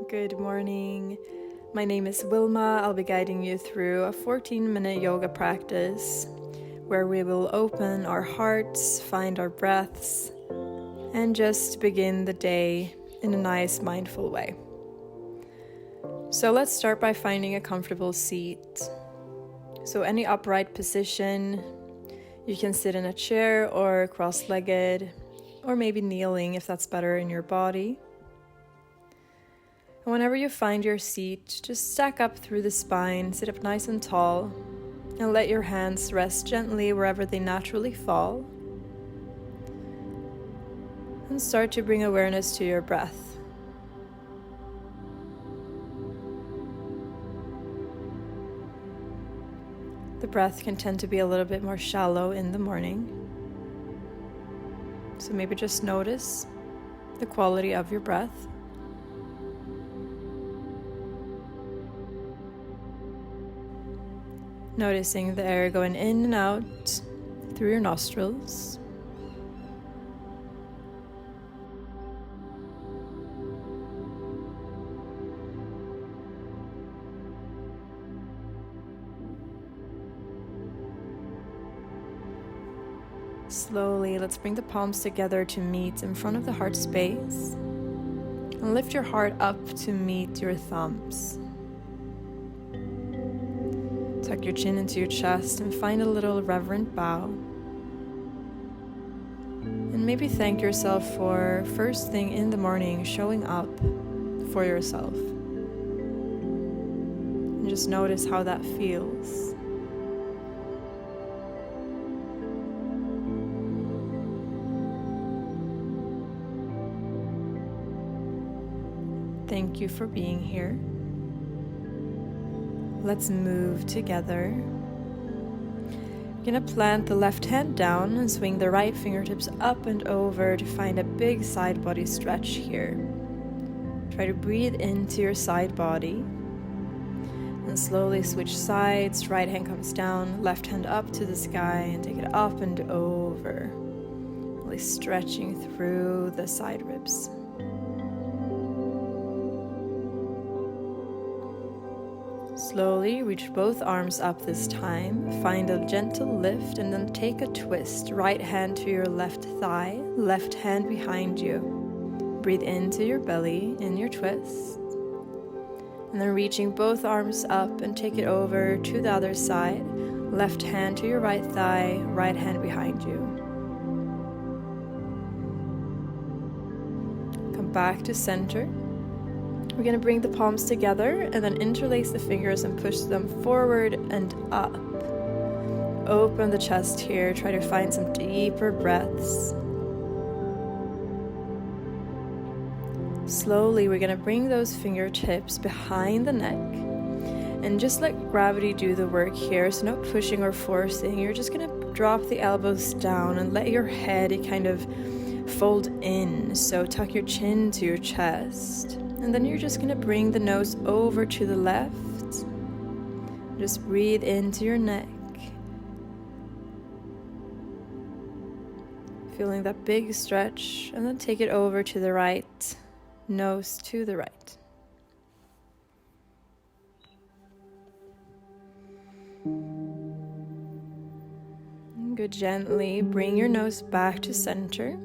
Good morning. My name is Wilma. I'll be guiding you through a 14-minute yoga practice where we will open our hearts, find our breaths, and just begin the day in a nice, mindful way. So let's start by finding a comfortable seat. So any upright position, you can sit in a chair or cross-legged, or maybe kneeling if that's better in your body. And whenever you find your seat, just stack up through the spine, sit up nice and tall, and let your hands rest gently wherever they naturally fall. And start to bring awareness to your breath. The breath can tend to be a little bit more shallow in the morning. So maybe just notice the quality of your breath. Noticing the air going in and out through your nostrils. Slowly, let's bring the palms together to meet in front of the heart space. And lift your heart up to meet your thumbs. Tuck your chin into your chest and find a little reverent bow. And maybe thank yourself for first thing in the morning showing up for yourself. And just notice how that feels. Thank you for being here. Let's move together. You're gonna plant the left hand down and swing the right fingertips up and over to find a big side body stretch here. Try to breathe into your side body and slowly switch sides. Right hand comes down, left hand up to the sky, and take it up and over. Really stretching through the side ribs. Slowly reach both arms up this time, find a gentle lift, and then take a twist. Right hand to your left thigh, left hand behind you. Breathe into your belly in your twist. And then reaching both arms up and take it over to the other side. Left hand to your right thigh, right hand behind you. Come back to center. We're going to bring the palms together and then interlace the fingers and push them forward and up. Open the chest here. Try to find some deeper breaths. Slowly, we're going to bring those fingertips behind the neck and just let gravity do the work here. So no pushing or forcing. You're just going to drop the elbows down and let your head kind of fold in. So tuck your chin to your chest. And then you're just going to bring the nose over to the left. Just breathe into your neck. Feeling that big stretch. And then take it over to the right. Nose to the right. Good. Gently bring your nose back to center.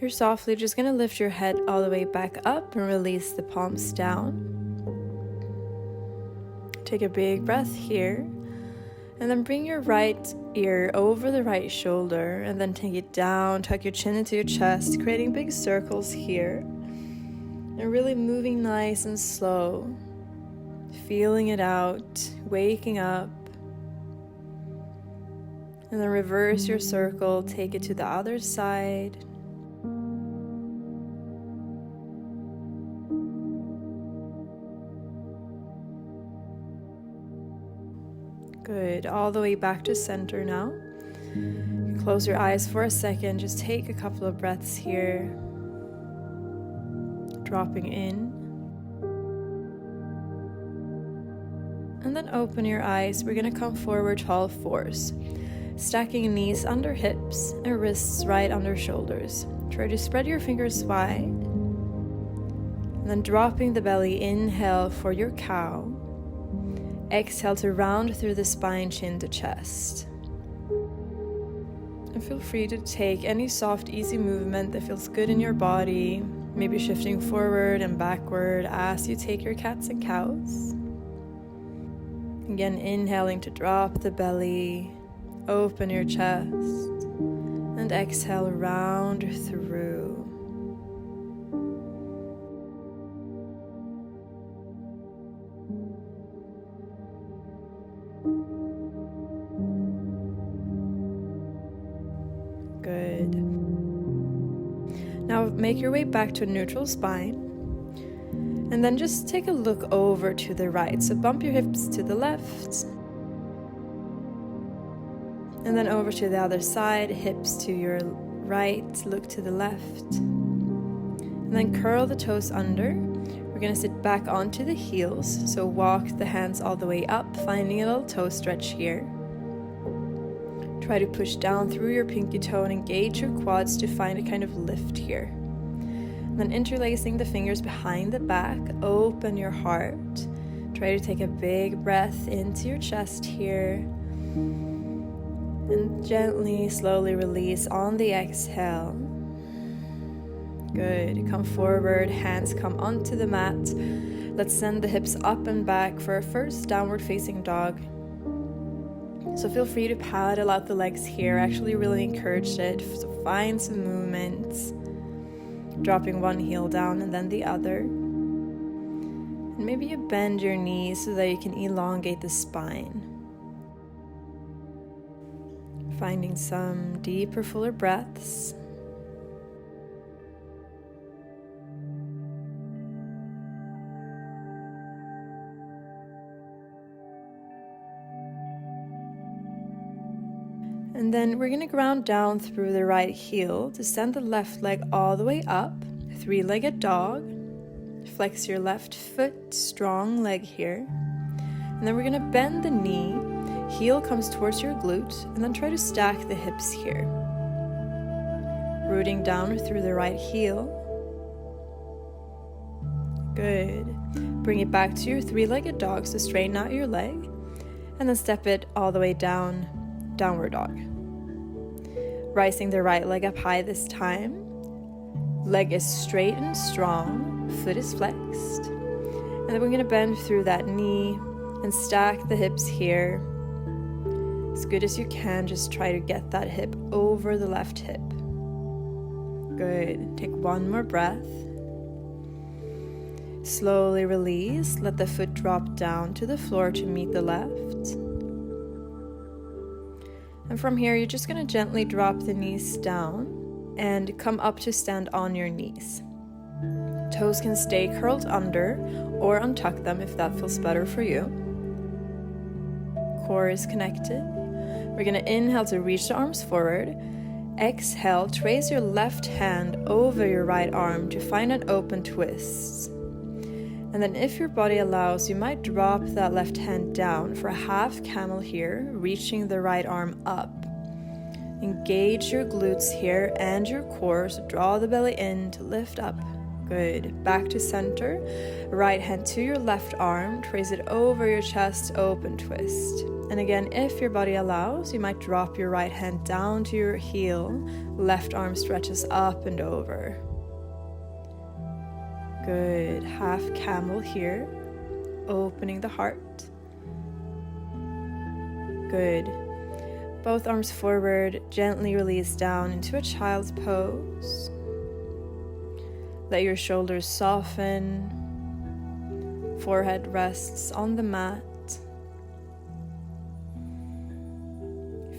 You're softly just going to lift your head all the way back up and release the palms down. Take a big breath here. And then bring your right ear over the right shoulder and then take it down. Tuck your chin into your chest, creating big circles here. And really moving nice and slow. Feeling it out, waking up. And then reverse your circle, take it to the other side. Good, all the way back to center now. You can close your eyes for a second, just take a couple of breaths here. Dropping in. And then open your eyes. We're going to come forward to all fours. Stacking knees under hips and wrists right under shoulders. Try to spread your fingers wide. And then dropping the belly, inhale for your cow. Exhale to round through the spine, chin to chest. And feel free to take any soft, easy movement that feels good in your body, maybe shifting forward and backward as you take your cats and cows. Again, inhaling to drop the belly, open your chest, and exhale, round through. Good. Now make your way back to a neutral spine. And then just take a look over to the right. So bump your hips to the left. And then over to the other side, hips to your right, look to the left. And then curl the toes under. We're going to sit back onto the heels. So walk the hands all the way up, finding a little toe stretch here. Try to push down through your pinky toe and engage your quads to find a kind of lift here. Then interlacing the fingers behind the back, open your heart. Try to take a big breath into your chest here. And gently, slowly release on the exhale. Good. Come forward, hands come onto the mat. Let's send the hips up and back for our first downward facing dog. So feel free to paddle out the legs here. I actually really encourage it. So find some movements. Dropping one heel down and then the other. And maybe you bend your knees so that you can elongate the spine. Finding some deeper, fuller breaths. And then we're going to ground down through the right heel to send the left leg all the way up, three-legged dog. Flex your left foot, strong leg here. And then we're going to bend the knee, heel comes towards your glute, and then try to stack the hips here. Rooting down through the right heel. Good. Bring it back to your three-legged dog, so straighten out your leg, and then step it all the way down, downward dog. Rising the right leg up high this time. Leg is straight and strong, foot is flexed. And then we're going to bend through that knee and stack the hips here. As good as you can, just try to get that hip over the left hip. Good. Take one more breath. Slowly release. Let the foot drop down to the floor to meet the left. And from here, you're just going to gently drop the knees down and come up to stand on your knees. Toes can stay curled under or untuck them if that feels better for you. Core is connected. We're going to inhale to reach the arms forward. Exhale, trace your left hand over your right arm to find an open twist. And then if your body allows, you might drop that left hand down for a half camel here, reaching the right arm up. Engage your glutes here and your core, so draw the belly in to lift up. Good. Back to center. Right hand to your left arm, trace it over your chest, open twist. And again, if your body allows, you might drop your right hand down to your heel, left arm stretches up and over. Good. Half camel here, opening the heart. Good. Both arms forward, gently release down into a child's pose. Let your shoulders soften, forehead rests on the mat.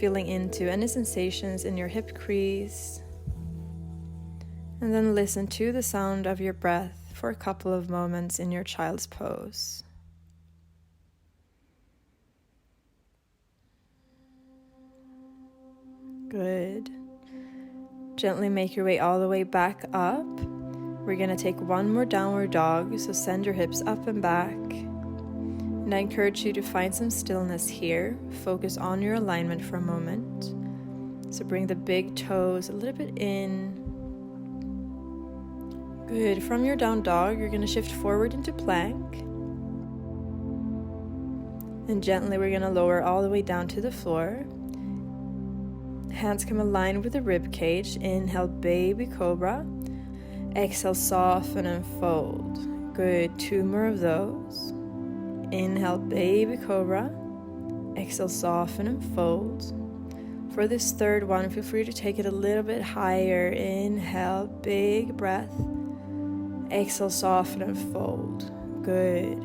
Feeling into any sensations in your hip crease. And then listen to the sound of your breath for a couple of moments in your child's pose. Good. Gently make your way all the way back up. We're going to take one more downward dog, so send your hips up and back. And I encourage you to find some stillness here. Focus on your alignment for a moment. So bring the big toes a little bit in. Good. From your down dog, you're going to shift forward into plank. And gently we're going to lower all the way down to the floor. Hands come aligned with the rib cage. Inhale, baby cobra. Exhale, soften and fold. Good. 2 more of those. Inhale, baby cobra. Exhale, soften and fold. For this third one, feel free to take it a little bit higher. Inhale, big breath. Exhale, soften and fold. Good.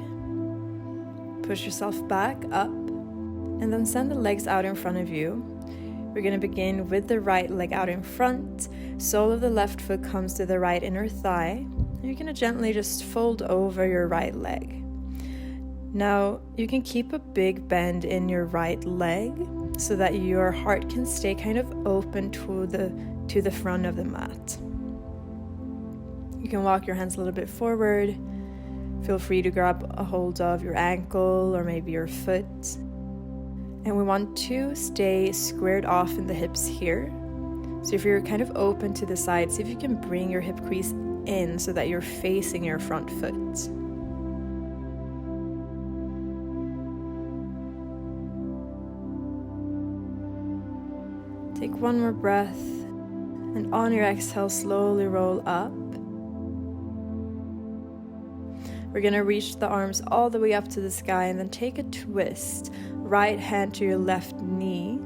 Push yourself back up and then send the legs out in front of you. We're going to begin with the right leg out in front. Sole of the left foot comes to the right inner thigh. You're going to gently just fold over your right leg. Now, you can keep a big bend in your right leg so that your heart can stay kind of open to the front of the mat. You can walk your hands a little bit forward. Feel free to grab a hold of your ankle or maybe your foot. And we want to stay squared off in the hips here. So if you're kind of open to the side, see if you can bring your hip crease in so that you're facing your front foot. Take one more breath, and on your exhale, slowly roll up. We're going to reach the arms all the way up to the sky and then take a twist. Right hand to your left knee.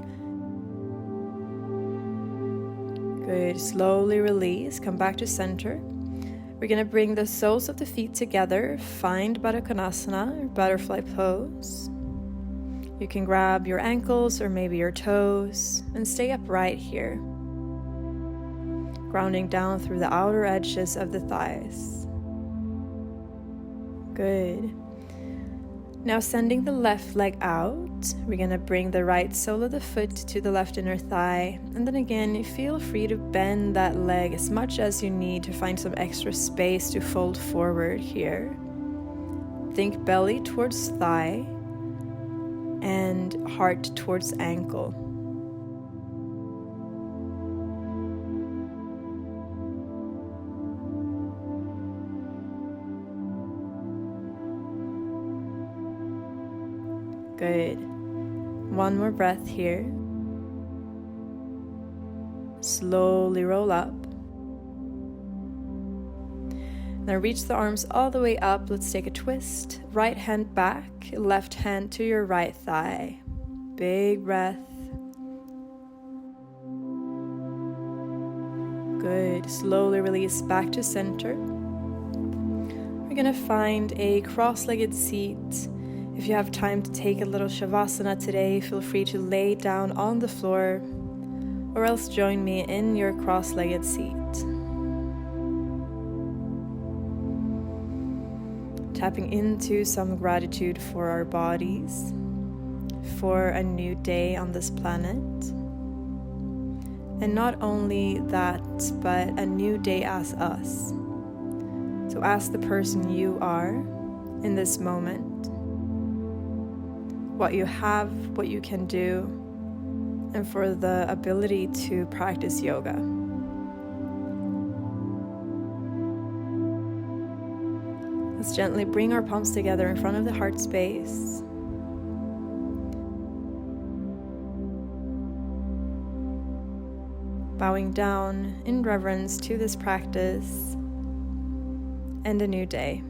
Good. Slowly release. Come back to center. We're going to bring the soles of the feet together. Find Baddha Konasana or butterfly pose. You can grab your ankles or maybe your toes and stay upright here. Grounding down through the outer edges of the thighs. Good. Now sending the left leg out, we're going to bring the right sole of the foot to the left inner thigh. And then again, feel free to bend that leg as much as you need to find some extra space to fold forward here. Think belly towards thigh and heart towards ankle. Good. One more breath here. Slowly roll up. Now reach the arms all the way up. Let's take a twist. Right hand back, left hand to your right thigh. Big breath. Good. Slowly release back to center. We're going to find a cross-legged seat. If you have time to take a little shavasana today, feel free to lay down on the floor or else join me in your cross-legged seat. Tapping into some gratitude for our bodies, for a new day on this planet. And not only that, but a new day as us. So as the person you are in this moment, what you have, what you can do, and for the ability to practice yoga. Let's gently bring our palms together in front of the heart space. Bowing down in reverence to this practice and a new day.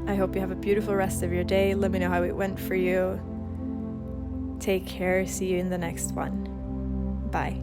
I hope you have a beautiful rest of your day. Let me know how it went for you. Take care. See you in the next one. Bye.